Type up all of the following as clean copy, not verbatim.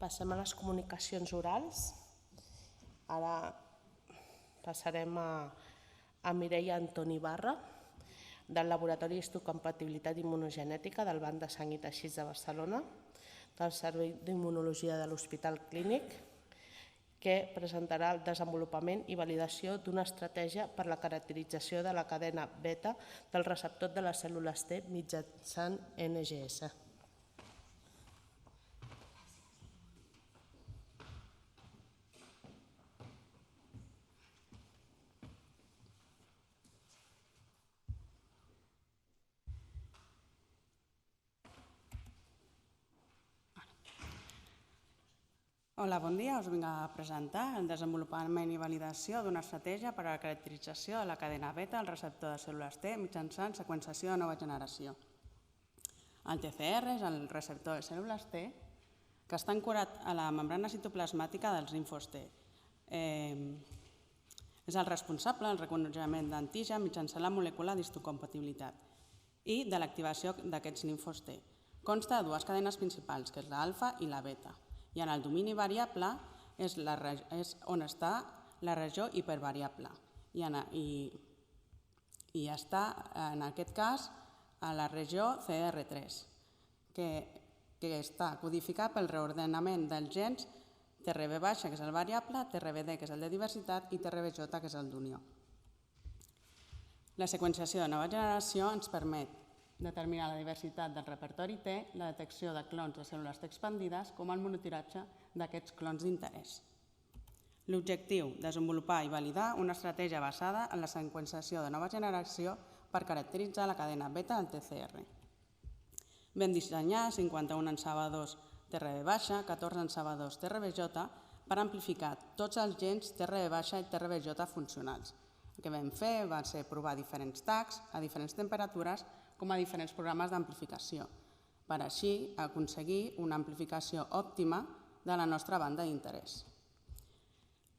Passem a les comunicacions orals. Ara passarem a Mireia Antoni Barra, del Laboratori d'Histocompatibilitat Immunogenètica del Banc de Sang i Teixits de Barcelona, del Servei d'Immunologia de l'Hospital Clínic, que presentarà el desenvolupament i validació d'una estratègia per a la caracterització de la cadena beta del receptor de les cèl·lules T mitjançant NGS. Hola, bon dia. Us vinc a presentar el desenvolupament i validació d'una estratègia per a la caracterització de la cadena beta del receptor de cèl·lules T mitjançant seqüenciació de nova generació. El TCR és el receptor de cèl·lules T que està ancorat a la membrana citoplasmàtica dels linfos T. És el responsable del reconeixement d'antigen mitjançant la molècula d'histocompatibilitat i de l'activació d'aquests linfos T. Consta de dues cadenes principals, que és l'alfa i la beta. I en el domini variable és on està la regió hipervariable i està, en aquest cas, a la regió CR3, que està codificat pel reordenament dels gens TRB baixa, que és el variable, TRBD, que és el de diversitat, i TRBJ, que és el d'unió. La seqüenciació de nova generació ens permet determinar la diversitat del repertori T, la detecció de clons de cèl·lules T expandides, com el monotiratge d'aquests clons d'interès. L'objectiu, desenvolupar i validar una estratègia basada en la seqüenciació de nova generació per caracteritzar la cadena beta del TCR. Vam dissenyar 51 ensabadors TRB baixa, 14 ensabadors TRBJ per amplificar tots els gens TRB baixa i TRBJ funcionals. El que vam fer va ser provar diferents tags a diferents temperatures com a diferents programes d'amplificació, per així aconseguir una amplificació òptima de la nostra banda d'interès.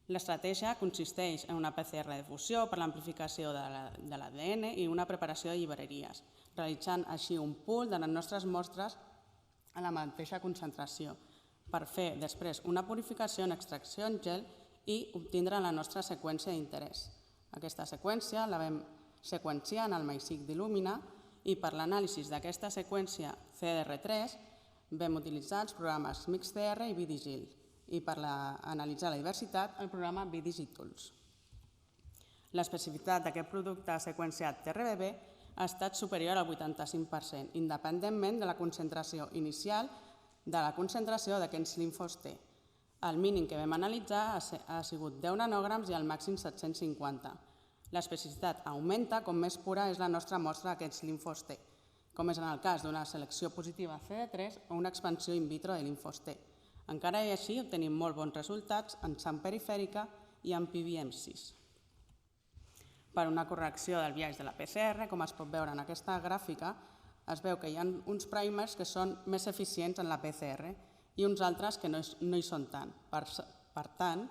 L'estratègia consisteix en una PCR de fusió per l'amplificació de l'ADN i una preparació de llibreries, realitzant així un pool de les nostres mostres a la mateixa concentració, per fer després una purificació en extracció en gel i obtindre la nostra seqüència d'interès. Aquesta seqüència la vam seqüenciar en el MySeq d'Illumina i per l'anàlisi d'aquesta seqüència CDR3 vam utilitzar els programes MixCR i VDGIL i per analitzar la diversitat el programa VDGTools. L'especificitat d'aquest producte seqüenciat TRBB ha estat superior al 85%, independentment de la concentració inicial de la concentració d'aquests linfos T. El mínim que vam analitzar ha sigut 10 nanògrams i el màxim 750. L'especificitat augmenta com més pura és la nostra mostra d'aquests linfos T, com és en el cas d'una selecció positiva CD3 o una expansió in vitro de linfos T. Encara i així obtenim molt bons resultats en sang perifèrica i en PBM6. Per una correcció del biaix de la PCR, com es pot veure en aquesta gràfica, es veu que hi ha uns primers que són més eficients en la PCR i uns altres que no hi són tant. Per tant,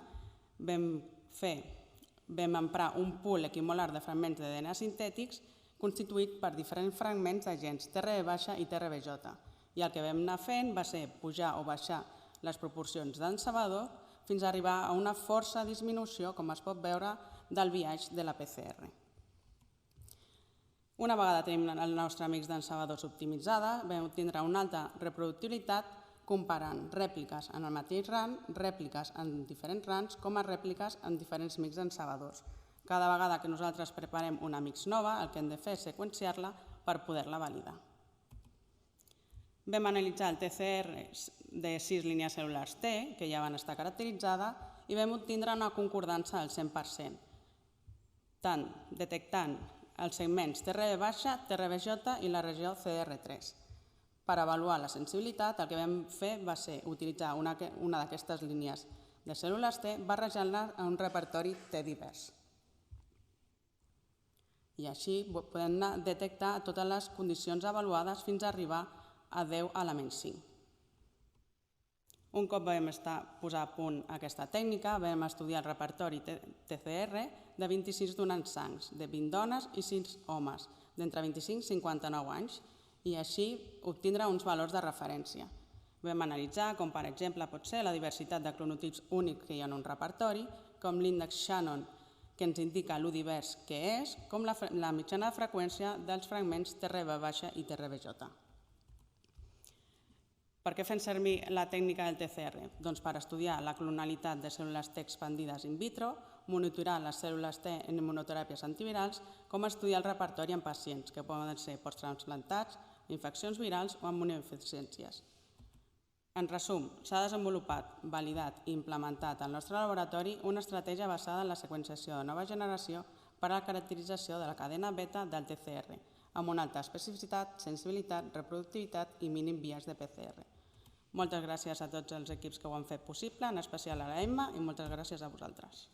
vam emprar un pool equimolar de fragments de DNA sintètics constituït per diferents fragments de gens TRB baixa i TRBJ. I el que vam anar fent va ser pujar o baixar les proporcions d'ensabador fins a arribar a una força disminució, com es pot veure, del biaix de la PCR. Una vegada tenim el nostre mix d'ensabadors optimitzada, vam obtindre una alta reproductibilitat comparant rèpliques en el mateix rang, rèpliques en diferents rangs, com a rèpliques en diferents mix d'ensabadors. Cada vegada que nosaltres preparem una mix nova, el que hem de fer és seqüenciar-la per poder-la validar. Vam analitzar el TCR de 6 línies cel·lulars T, que ja van estar caracteritzades, i vam obtindre una concordança del 100%, tant detectant els segments TRB baixa, TRBJ i la regió CDR3. Per avaluar la sensibilitat, el que vam fer va ser utilitzar una d'aquestes línies de cèl·lules T barrejant-la en un repertori T divers. I així podem detectar totes les condicions avaluades fins a arribar a 10 elements 5. Un cop vam posar a punt aquesta tècnica, vam estudiar el repertori TCR de 26 donants sangs, de 20 dones i 6 homes, d'entre 25 i 59 anys, i així obtindre uns valors de referència. Vam analitzar com, per exemple, pot ser la diversitat de clonotips únics que hi ha en un repertori, com l'índex Shannon, que ens indica l'U divers que és, com la mitjana de freqüència dels fragments TRV- i TRVJ. Per què fem servir la tècnica del TCR? Doncs per estudiar la clonalitat de cèl·lules T expandides in vitro, monitorar les cèl·lules T en immunoteràpies antivirals, com estudiar el repertori en pacients, que poden ser posttransplantats, infeccions virals o immunodeficiències. En resum, s'ha desenvolupat, validat i implementat al nostre laboratori una estratègia basada en la seqüenciació de nova generació per a la caracterització de la cadena beta del TCR, amb una alta especificitat, sensibilitat, reproductivitat i mínim biaix de PCR. Moltes gràcies a tots els equips que ho han fet possible, en especial a la Emma, i moltes gràcies a vosaltres.